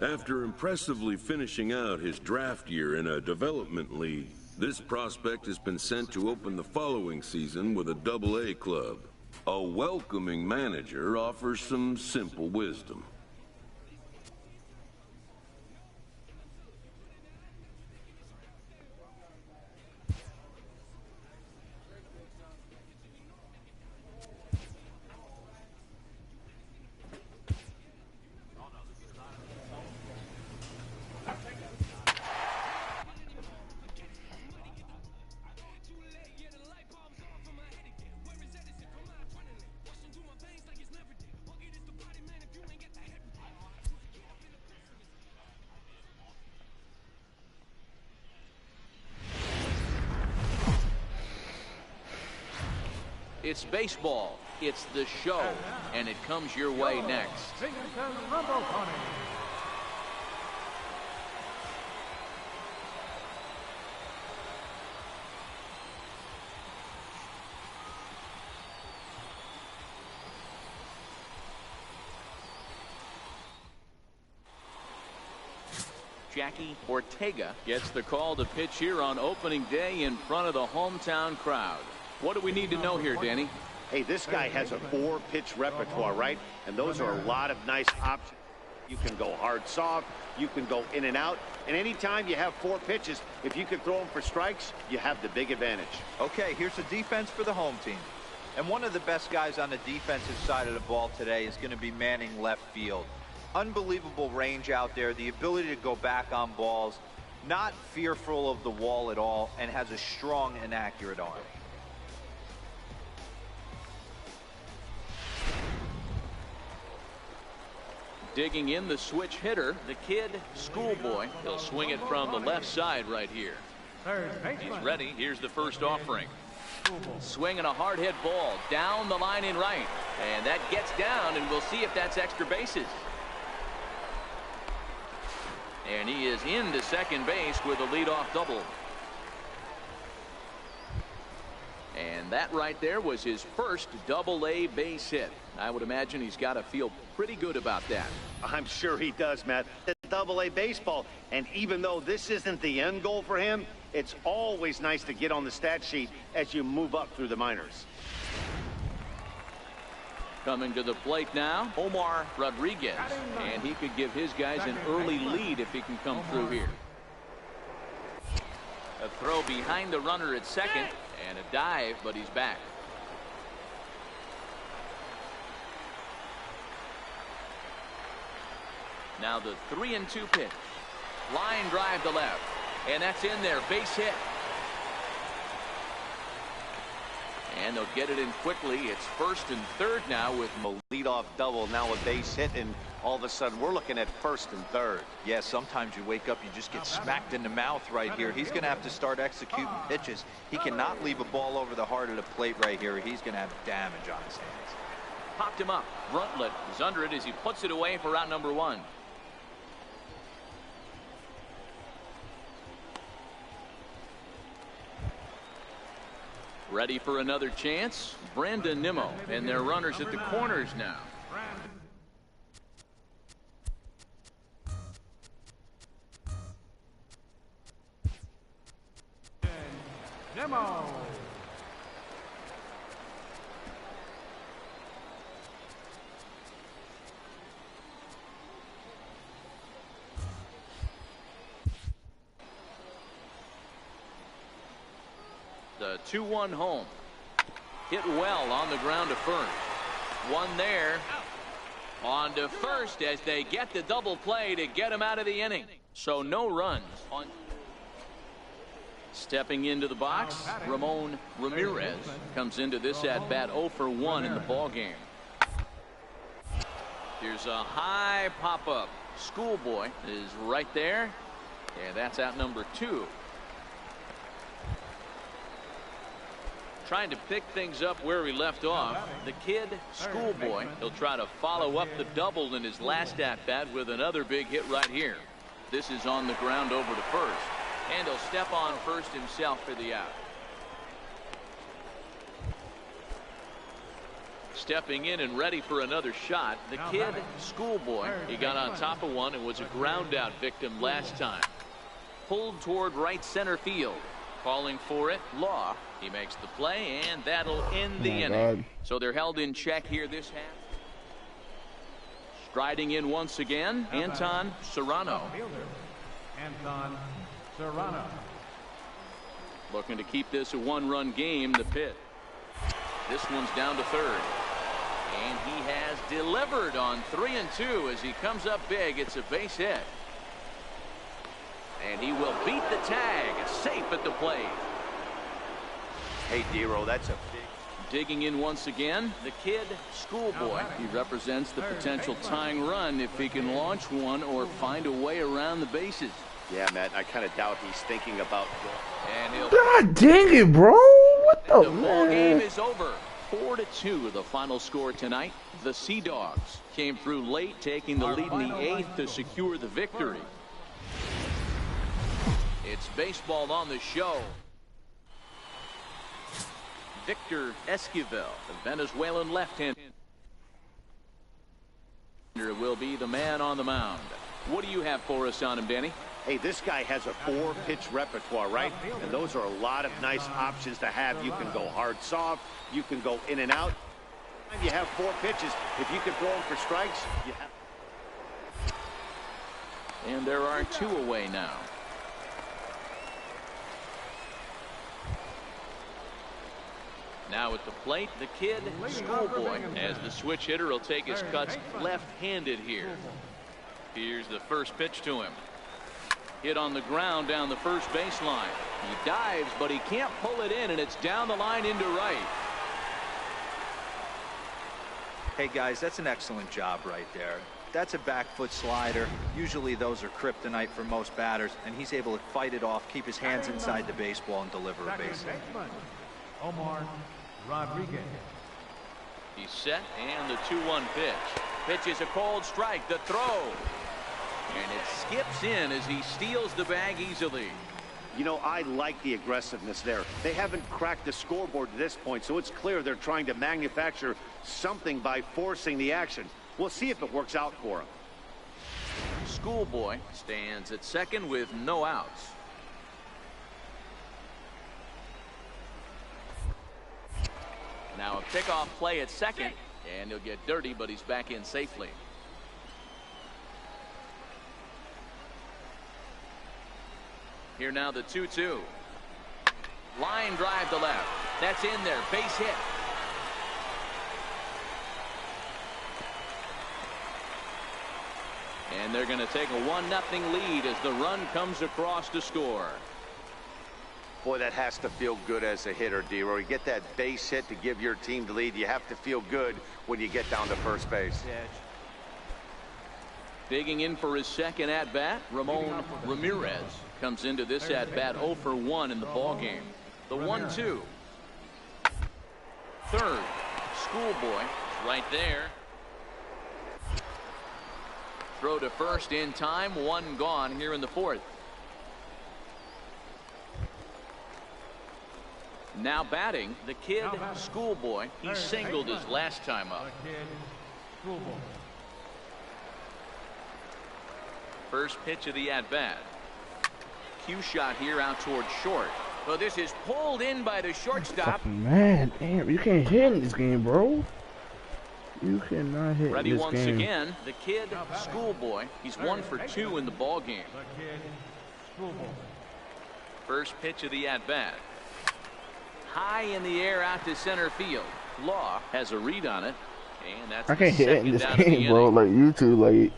After impressively finishing out his draft year in a development league, this prospect has been sent to open the following season with a Double-A club. A welcoming manager offers some simple wisdom. It's baseball, it's the show, and it comes your way next. Jackie Ortega gets the call to pitch here on opening day in front of the hometown crowd. What do we need to know here, Danny? Hey, this guy has a 4-pitch repertoire, right? And those are a lot of nice options. You can go hard, soft. You can go in and out. And anytime you have 4 pitches, if you can throw them for strikes, you have the big advantage. Okay, here's the defense for the home team. And one of the best guys on the defensive side of the ball today is going to be manning left field. Unbelievable range out there, the ability to go back on balls, not fearful of the wall at all, and has a strong and accurate arm. Digging in the switch hitter, the kid, Schoolboy. He'll swing it from the left side right here. He's ready. Here's the first offering. Swinging a hard hit ball down the line in right. And that gets down, and we'll see if that's extra bases. And he is into second base with a leadoff double. And that right there was his first Double-A base hit. I would imagine he's got to feel pretty good about that. I'm sure he does, Matt. It's Double-A baseball, and even though this isn't the end goal for him, it's always nice to get on the stat sheet as you move up through the minors. Coming to the plate now, Omar Rodriguez, and he could give his guys an early lead if he can come through here. A throw behind the runner at second, and a dive, but he's back. Now the 3-2 pitch. Line drive to left, and that's in there, base hit. And they'll get it in quickly. It's first and third now with A leadoff double, now a base hit, and all of a sudden we're looking at first and third. Yeah, sometimes you wake up, you just get smacked in the mouth right here. He's going to have to start executing pitches. He cannot leave a ball over the heart of the plate right here. He's going to have damage on his hands. Popped him up. Bruntlett is under it as he puts it away for out number 1. Ready for another chance. Brandon Nimmo, and their runners at the corners now. Nimmo. The 2-1 home. Hit well on the ground to first. One there. On to first as they get the double play to get him out of the inning. So no runs. Stepping into the box, Ramon Ramirez comes into this at bat 0 for 1 in the ball game. Here's a high pop-up. Schoolboy is right there, and that's out number 2. Trying to pick things up where we left off. The kid, Schoolboy, he'll try to follow up the double in his last at-bat with another big hit right here. This is on the ground over to first, and he'll step on first himself for the out. Stepping in and ready for another shot, the kid, schoolboy. He got on top of one and was a ground out victim last time. Pulled toward right center field. Calling for it, Law. He makes the play, and that'll end the inning. So they're held in check here this half. Striding in once again, Anton Serrano. Anton Serrano. Looking to keep this a one-run game, the pitch. This one's down to third. And he has delivered on 3-2 as he comes up big. It's a base hit. And he will beat the tag, safe at the plate. Hey, Dero, that's a big... Digging in once again, the kid, schoolboy. He represents the potential tying run if he can launch one or find a way around the bases. Yeah, Matt, I kind of doubt he's thinking about... And he'll... God dang it, bro. What the ball game is over. 4-2 the final score tonight. The Sea Dogs came through late, taking the lead in the 8th to secure the victory. It's baseball on the show. Victor Esquivel, the Venezuelan left-hander, will be the man on the mound. What do you have for us on him, Danny? Hey, this guy has a 4-pitch repertoire, right? And those are a lot of nice options to have. You can go hard soft. You can go in and out. You have 4 pitches. If you can throw them for strikes, you have... And there are 2 away now. Now at the plate, the kid, schoolboy, as the switch hitter will take his cuts left-handed here. Here's the first pitch to him. Hit on the ground down the first baseline. He dives, but he can't pull it in, and it's down the line into right. Hey, guys, that's an excellent job right there. That's a back foot slider. Usually those are kryptonite for most batters, and he's able to fight it off, keep his hands inside the baseball, and deliver a base hit. Omar Rodriguez. He's set, and the 2-1 pitch. Pitch is a cold strike. The throw. And it skips in as he steals the bag easily. You know, I like the aggressiveness there. They haven't cracked the scoreboard to this point, so it's clear they're trying to manufacture something by forcing the action. We'll see if it works out for him. Schoolboy stands at second with no outs. Now a pickoff play at second, and he'll get dirty, but he's back in safely. Here now the 2-2. Line drive to left. That's in there. Base hit. And they're going to take a 1-0 lead as the run comes across to score. Boy, that has to feel good as a hitter, Dero. You get that base hit to give your team the lead. You have to feel good when you get down to first base. Digging in for his second at-bat, Ramon Ramirez comes into this at-bat 0 for 1 in the ballgame. The 1-2. Third, schoolboy right there. Throw to first in time, 1 gone here in the 4th. Now batting, the kid, schoolboy. He singled his last time up. First pitch of the at-bat. Cue shot here out towards short. Well, this is pulled in by the shortstop. Man, damn, you can't hit in this game, bro. You cannot hit Ready this once game. again, the kid, schoolboy. He's 1 for 2 in the ball game. First pitch of the at-bat. High in the air out to center field. Law has a read on it, and that's I can't hit in this game, bro. Like you two, like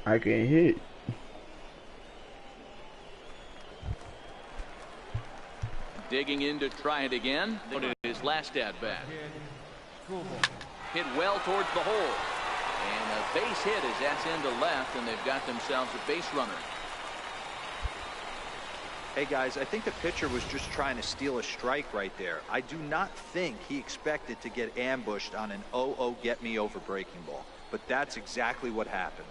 I can't hit. Digging in to try it again. His last at bat. Hit well towards the hole, and a base hit as that's into left, and they've got themselves a base runner. Hey, guys, I think the pitcher was just trying to steal a strike right there. I do not think he expected to get ambushed on an 0-0 get me over breaking ball, but that's exactly what happened.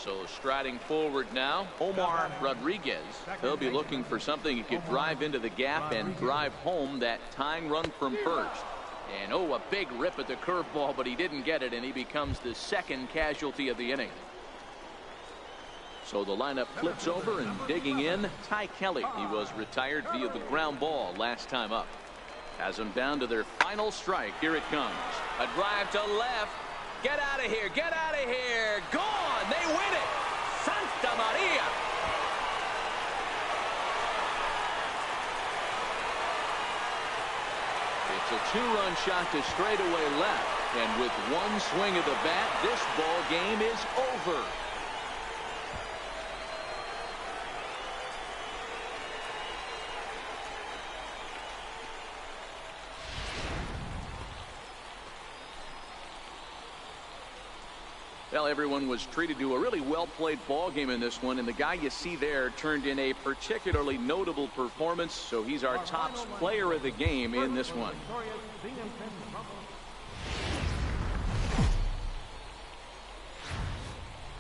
So striding forward now, Omar Rodriguez. They'll be looking for something he could drive into the gap and drive home that tying run from first. And oh, a big rip at the curveball, but he didn't get it, and he becomes the second casualty of the inning. So the lineup flips over, and digging in, Ty Kelly. He was retired via the ground ball last time up. Has them down to their final strike. Here it comes. A drive to left. Get out of here. Get out of here. Gone. They win it. Santa Maria. It's a two-run shot to straightaway left. And with one swing of the bat, this ball game is over. Well, everyone was treated to a really well-played ball game in this one, and the guy you see there turned in a particularly notable performance, so he's our top player of the game in this one.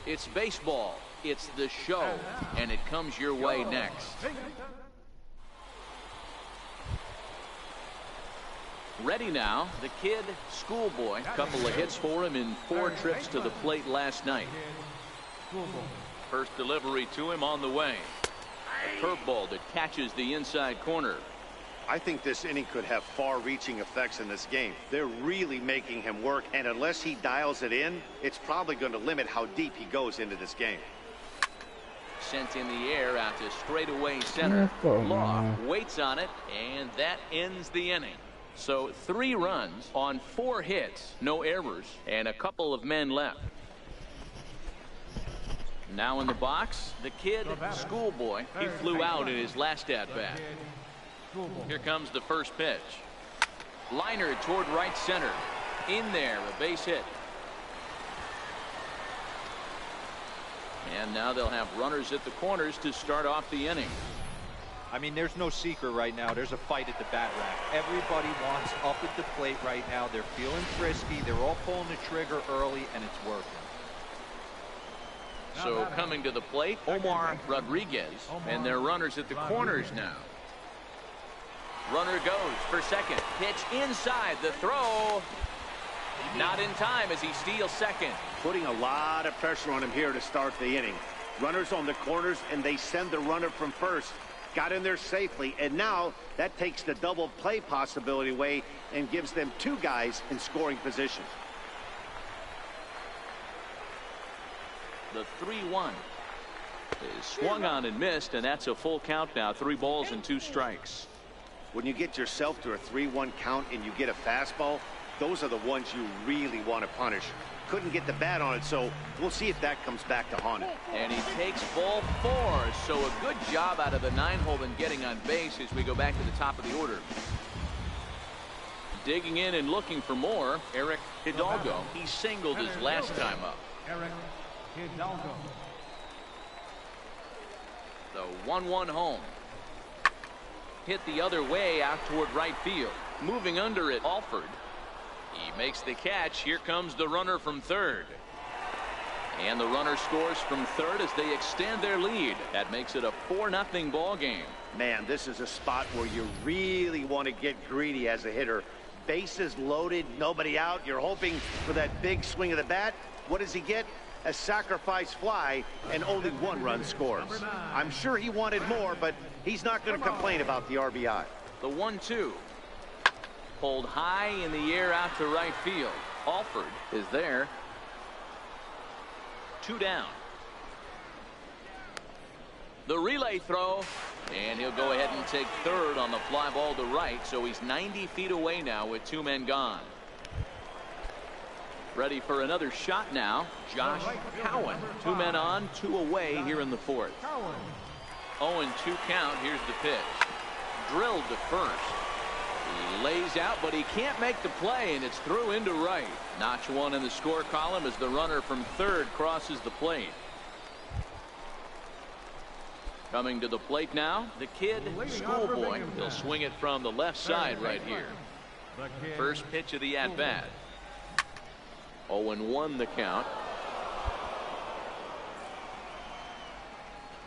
It's baseball. It's the show, and it comes your way next. Ready now, the kid, schoolboy. Couple of hits for him in 4 trips to the plate last night. First delivery to him on the way. A curveball that catches the inside corner. I think this inning could have far-reaching effects in this game. They're really making him work, and unless he dials it in, it's probably going to limit how deep he goes into this game. Sent in the air out to straightaway center. Law waits on it, and that ends the inning. So 3 runs on 4 hits, no errors, and a couple of men left. Now in the box, the kid, schoolboy. He flew out in his last at-bat. Here comes the first pitch. Liner toward right center. In there, a base hit. And now they'll have runners at the corners to start off the inning. I mean, there's no secret right now. There's a fight at the bat rack. Everybody wants up at the plate right now. They're feeling frisky. They're all pulling the trigger early, and it's working. So coming to the plate, Omar Rodriguez, and their runners at the corners now. Runner goes for second. Pitch inside. The throw. Not in time as he steals second. Putting a lot of pressure on him here to start the inning. Runners on the corners, and they send the runner from first. Got in there safely, and now that takes the double play possibility away and gives them 2 guys in scoring position. The 3-1 is swung on and missed, and that's a full count now. 3 balls and 2 strikes. When you get yourself to a 3-1 count and you get a fastball, those are the ones you really want to punish. Couldn't get the bat on it, so we'll see if that comes back to haunt him. And he takes ball 4, so a good job out of the 9-hole in getting on base as we go back to the top of the order. Digging in and looking for more, Eric Hidalgo. He singled his last time up. Eric Hidalgo. The 1-1 home. Hit the other way out toward right field. Moving under it, Alford. He makes the catch. Here comes the runner from third. And the runner scores from third as they extend their lead. That makes it a 4-0 ball game. Man, this is a spot where you really want to get greedy as a hitter. Bases loaded, nobody out. You're hoping for that big swing of the bat. What does he get? A sacrifice fly, and only 1 run scores. I'm sure he wanted more, but he's not going to complain about the RBI. The 1-2. Pulled high in the air out to right field. Alford is there. 2 down. The relay throw, and he'll go ahead and take third on the fly ball to right, so he's 90 feet away now with 2 men gone. Ready for another shot now. Josh Cowan. 2 men on, 2 away here in the 4th. 0-2 count. Here's the pitch. Drilled to first. He lays out, but he can't make the play, and it's through into right. Notch 1 in the score column as the runner from third crosses the plate. Coming to the plate now, the kid, schoolboy. He'll swing it from the left side right here. First pitch of the at-bat. 0-1 the count.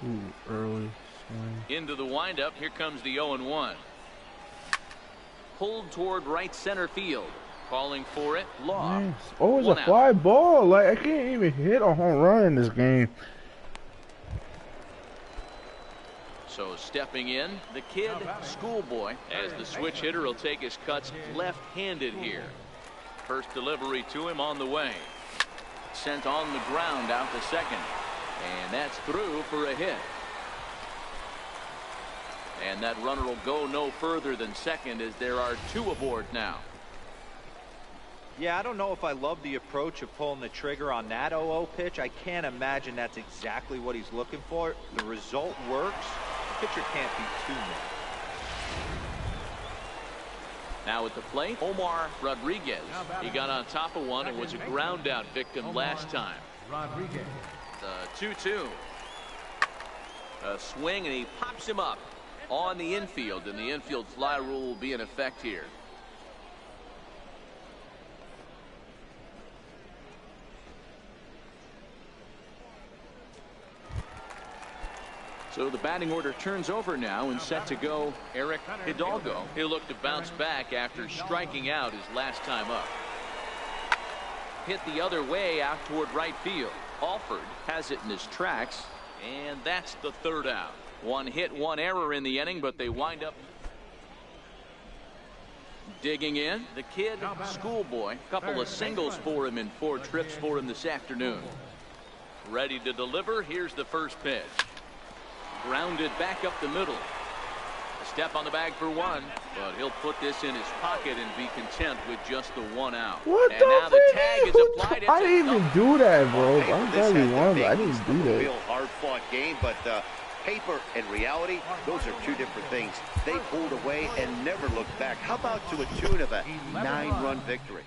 Ooh, early swing. Into the windup. Here comes the 0-1. Pulled toward right center field. Calling for it. Law. Man, it's always a fly ball. Like, I can't even hit a home run in this game. So stepping in, the kid, Schoolboy, as the switch hitter will take his cuts left-handed here. First delivery to him on the way. Sent on the ground out to second. And that's through for a hit. And that runner will go no further than second as there are 2 aboard now. Yeah, I don't know if I love the approach of pulling the trigger on that 0-0 pitch. I can't imagine that's exactly what he's looking for. The result works. The pitcher can't be too mad. Now at the plate, Omar Rodriguez. He got on top of one and was a ground out victim last time. Rodriguez. The 2-2. A swing and he pops him up on the infield, and the infield fly rule will be in effect here. So the batting order turns over now, and set to go Eric Hidalgo. He'll look to bounce back after striking out his last time up. Hit the other way out toward right field. Alford has it in his tracks, and that's the 3rd out. 1 hit, 1 error in the inning, but they wind up digging in. The kid, Schoolboy. Couple of singles for him in 4 trips for him this afternoon. Ready to deliver. Here's the first pitch. Grounded back up the middle. A step on the bag for 1, but he'll put this in his pocket and be content with just the 1 out. What and the now the tag is applied. I didn't even do that, bro. I'm telling you one, but I didn't do that. Real hard-fought game, but paper and reality, those are 2 different things. They pulled away and never looked back. How about to a tune of a 9-run victory?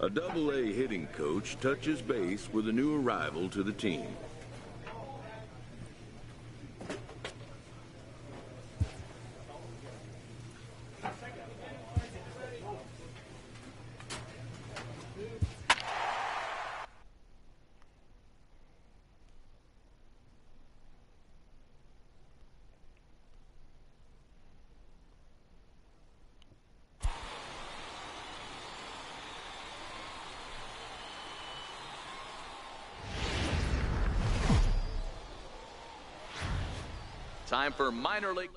A Double-A hitting coach touches base with a new arrival to the team. Time for minor league.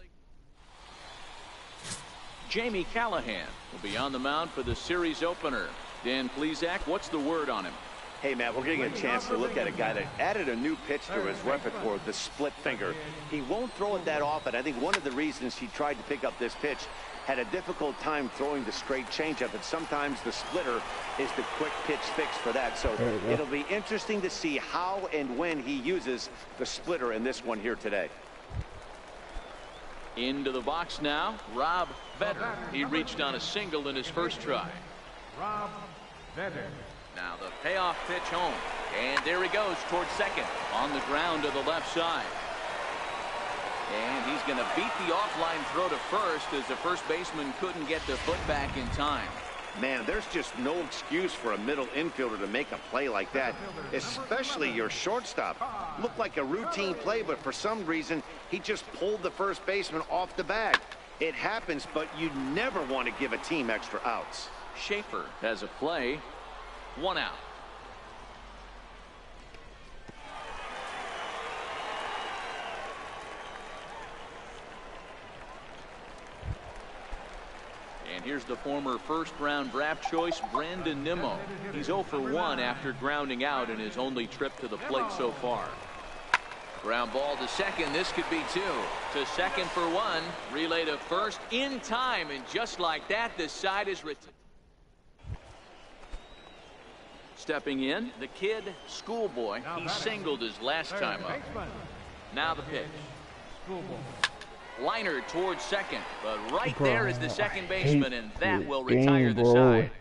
Jamie Callahan will be on the mound for the series opener. Dan Plesac, what's the word on him? Hey, Matt, we're getting a chance to look at a guy that added a new pitch to his repertoire, the split finger. He won't throw it that often. I think one of the reasons he tried to pick up this pitch, had a difficult time throwing the straight changeup, and sometimes the splitter is the quick pitch fix for that. So it'll be interesting to see how and when he uses the splitter in this one here today. Into the box now, Rob Vetter. He reached on a single in his first try. Rob Vetter. Now the payoff pitch home. And there he goes towards second on the ground to the left side. And he's going to beat the offline throw to first as the first baseman couldn't get the foot back in time. Man, there's just no excuse for a middle infielder to make a play like that, especially your shortstop. Looked like a routine play, but for some reason, he just pulled the first baseman off the bag. It happens, but you never want to give a team extra outs. Schaefer has a play. 1 out. And here's the former first-round draft choice, Brandon Nimmo. He's 0 for 1 after grounding out in his only trip to the plate so far. Ground ball to second. This could be 2. To second for one. Relay to first in time, and just like that, the side is written. Stepping in, the kid, Schoolboy. He singled his last time up. Now the pitch. Liner towards second, but right there is the second baseman, and that will retire the side.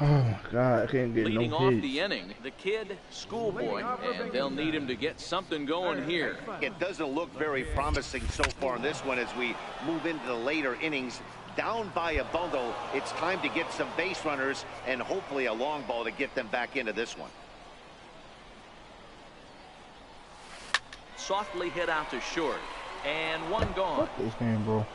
Oh my God, I can't get Leading no off hits. the inning, the kid, Schoolboy, and they'll need him to get something going here. It doesn't look very promising so far in this one as we move into the later innings. Down by a bundle, it's time to get some base runners and hopefully a long ball to get them back into this one. Softly hit out to short, and one gone. Fuck this game, bro.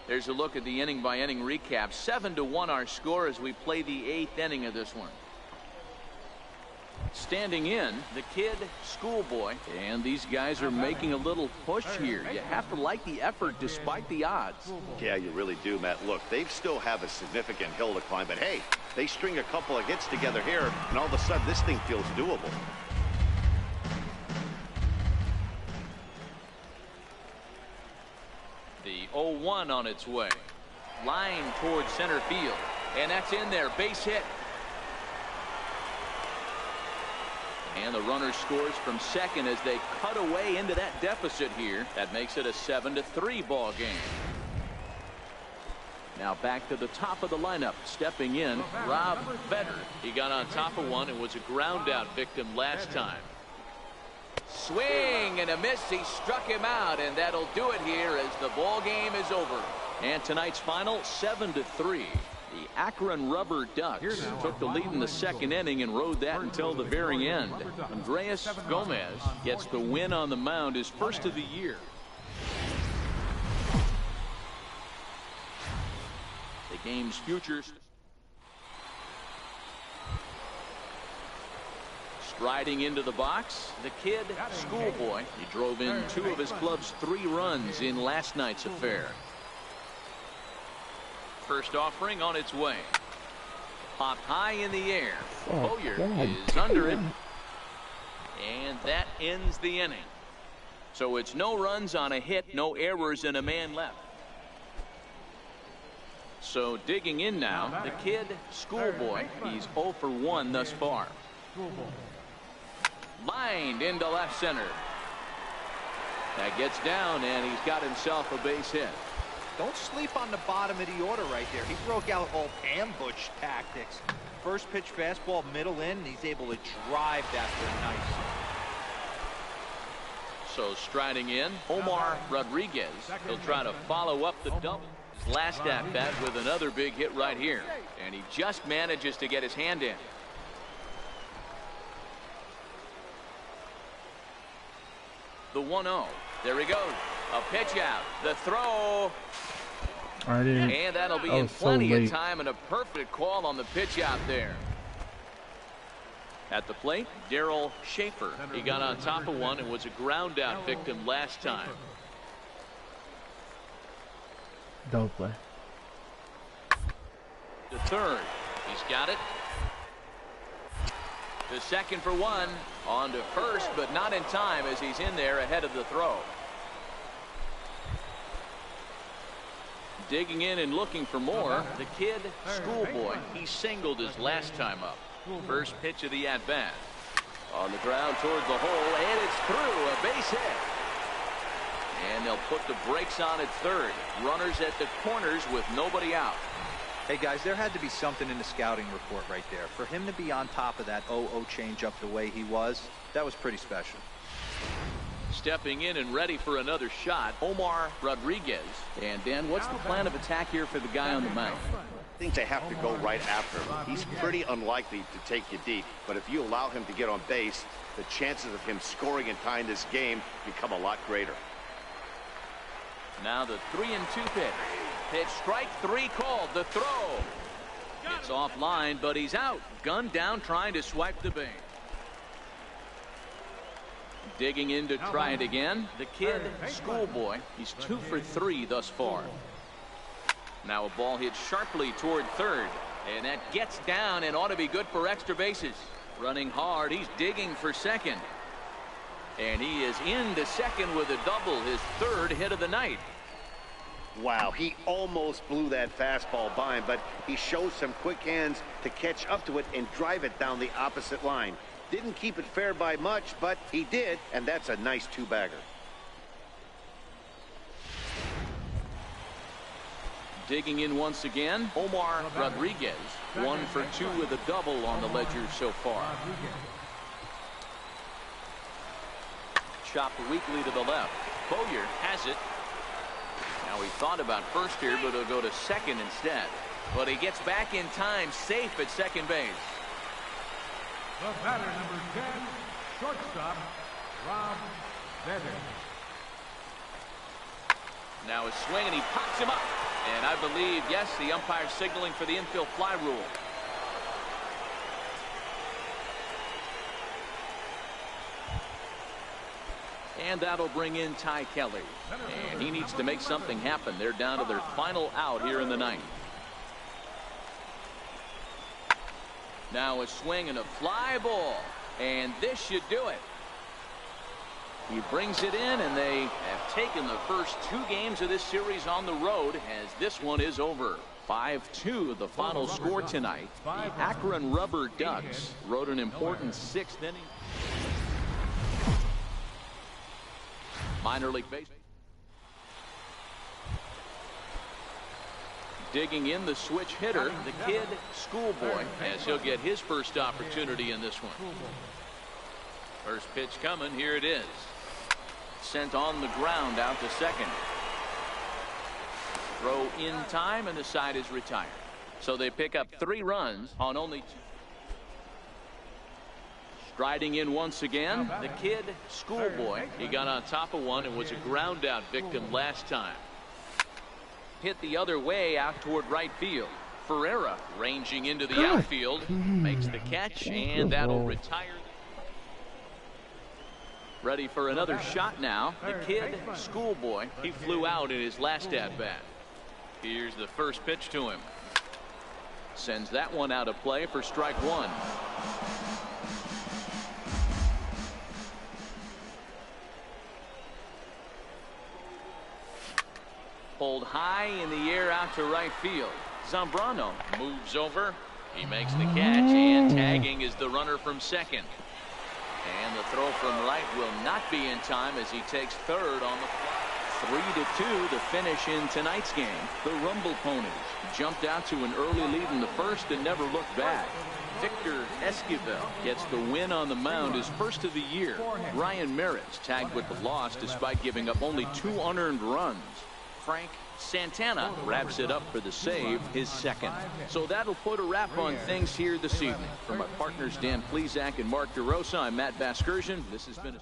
There's a look at the inning-by-inning recap. 7-1 our score as we play the 8th inning of this one. Standing in, the kid, Schoolboy, and these guys are making a little push here. You have to like the effort despite the odds. Yeah, you really do, Matt. Look, they still have a significant hill to climb, but hey, they string a couple of hits together here, and all of a sudden this thing feels doable. The 0-1 on its way. Line towards center field. And that's in there. Base hit. And the runner scores from second as they cut away into that deficit here. That makes it a 7-3 ball game. Now back to the top of the lineup. Stepping in, Rob Vetter. He got on top of one and was a ground out victim last time. Swing and a miss. He struck him out, and that'll do it here as the ball game is over. And tonight's final, 7-3. The Akron Rubber Ducks took the lead in the second inning and rode that until the very end. Andres Gomez gets the win on the mound, his first of the year. The game's future. Riding into the box, the kid, Schoolboy. He drove in 2 of his club's 3 runs in last night's affair. First offering on its way. Popped high in the air. Boyer is under it. And that ends the inning. So it's no runs on a hit, no errors, and a man left. So digging in now, the kid, Schoolboy. He's 0 for 1 thus far. Lined into left center. That gets down, and he's got himself a base hit. Don't sleep on the bottom of the order right there. He broke out all ambush tactics. First pitch fastball, middle in, and he's able to drive that for nice. So striding in, Omar Rodriguez. He'll try to follow up the double. His last at bat with another big hit right here. And he just manages to get his hand in. The 1-0. There he goes. A pitch out. The throw. And that'll be in plenty of time, and a perfect call on the pitch out there. At the plate, Darryl Schaefer. He got on top of one and was a ground out victim last time. Double play. The third. He's got it. The second for one. On to first, but not in time as he's in there ahead of the throw. Digging in and looking for more, the kid, Schoolboy. He singled his last time up. First pitch of the at-bat. On the ground towards the hole, and it's through. A base hit. And they'll put the brakes on at third. Runners at the corners with nobody out. Hey guys, there had to be something in the scouting report right there. For him to be on top of that 0-0 changeup the way he was, that was pretty special. Stepping in and ready for another shot, Omar Rodriguez. And Dan, what's the plan of attack here for the guy on the mound? I think they have to go right after him. He's pretty unlikely to take you deep, but if you allow him to get on base, the chances of him scoring and tying this game become a lot greater. Now the 3-2 pitch. Pitch strike 3 called. The throw. It's offline, but he's out. Gunned down trying to swipe the bait. Digging in to try it again. The kid, Schoolboy. He's 2 for 3 thus far. Now a ball hit sharply toward third. And that gets down and ought to be good for extra bases. Running hard. He's digging for second. And he is into second with a double, his third hit of the night. Wow, he almost blew that fastball by him, but he showed some quick hands to catch up to it and drive it down the opposite line. Didn't keep it fair by much, but he did, and that's a nice two-bagger. Digging in once again, Omar Rodriguez, 1 for 2 with a double on the ledger so far. Chopped weakly to the left. Bowyer has it. Now he thought about first here, but he'll go to second instead. But he gets back in time, safe at second base. The batter, number 10, shortstop, Rob Vedder. Now a swing, and he pops him up. And I believe, yes, the umpire's signaling for the infield fly rule. And that'll bring in Ty Kelly. And he needs to make something happen. They're down to their final out here in the ninth. Now a swing and a fly ball. And this should do it. He brings it in, and they have taken the first 2 games of this series on the road as this one is over. 5-2 the final score tonight. The Akron Rubber Ducks rode an important 6th inning. Minor league baseball. Digging in the switch hitter, the kid Schoolboy, as he'll get his first opportunity in this one. First pitch coming. Here it is. Sent on the ground out to second. Throw in time, and the side is retired. So they pick up 3 runs on only 2. Striding in once again, the kid Schoolboy. He got on top of one and was a ground out victim last time. Hit the other way out toward right field. Ferreira ranging into the outfield, makes the catch, and that'll retire. Ready for another shot now. The kid Schoolboy. He flew out in his last at bat. Here's the first pitch to him. Sends that one out of play for strike 1. Pulled high in the air out to right field. Zambrano moves over. He makes the catch, and tagging is the runner from second. And the throw from right will not be in time as he takes third on the fly. 3-2 the finish in tonight's game. The Rumble Ponies jumped out to an early lead in the first and never looked back. Victor Esquivel gets the win on the mound, his first of the year. Ryan Merritt's tagged with the loss despite giving up only 2 unearned runs. Frank Santana wraps it up for the save, his second. So that'll put a wrap on things here this evening. From my partners Dan Plesac and Mark DeRosa, I'm Matt Vasgersian. This has been a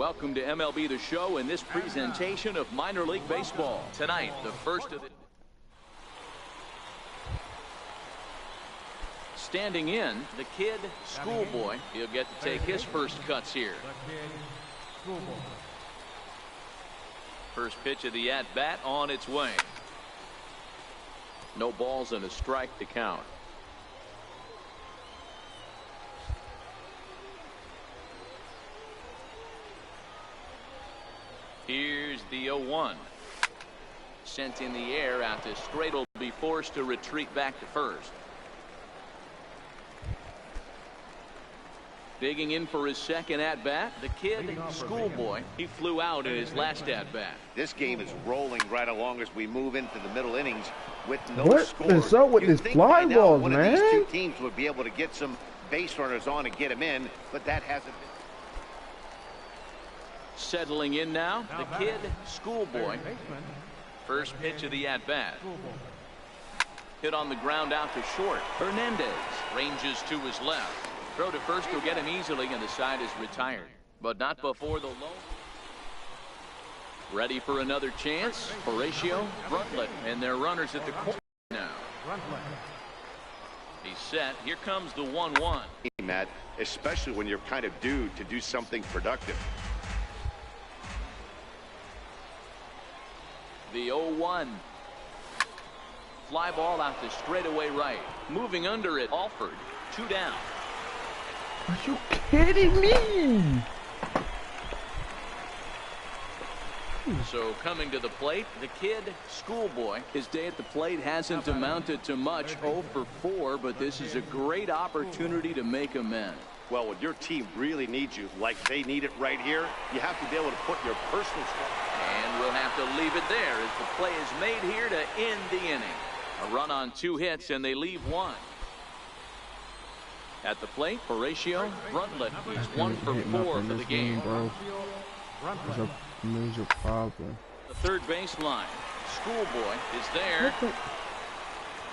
Welcome to MLB The Show in this presentation of minor league baseball. Tonight, the first of the... Standing in, the kid, Schoolboy. He'll get to take his first cuts here. First pitch of the at-bat on its way. No balls and a strike to count. Here's the 0-1. Sent in the air out to straight. Will be forced to retreat back to first. Digging in for his second at-bat, the kid, Schoolboy. He flew out in his last at-bat. This game is rolling right along as we move into the middle innings with no What scores. is up with this fly balls, one man? of these two teams would be able to get some base runners on and get him in, but that hasn't been. Settling in now, the kid, Schoolboy. First pitch of the at-bat. Hit on the ground out to short. Hernandez ranges to his left. Throw to first will get him easily, and the side is retired. But not before the low. Ready for another chance. Horatio, Bruntlett, and their runners at the corner now. He's set. Here comes the 1-1. Matt, especially when you're kind of due to do something productive. The 0-1. Fly ball out to straightaway right. Moving under it, Alford. 2 down. Are you kidding me? So coming to the plate, the kid, Schoolboy. His day at the plate hasn't amounted to much. 0 for 4, but this is a great opportunity to make amends. Well, when your team really needs you, like they need it right here, you have to be able to put your personal stuff. And we'll have to leave it there as the play is made here to end the inning. A run on 2 hits, and they leave 1. At the plate, Horatio, Bruntlett. He's 1 for 4 for the game. Bro. It's a major problem. The third base line. Schoolboy is there.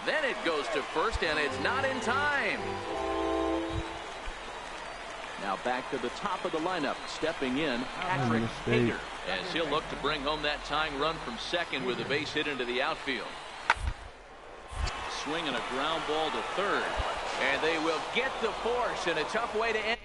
Then it goes to first, and it's not in time. Now back to the top of the lineup. Stepping in, Patrick Hager, as he'll look to bring home that tying run from second with a base hit into the outfield. Swinging a ground ball to third. And they will get the force in a tough way to end.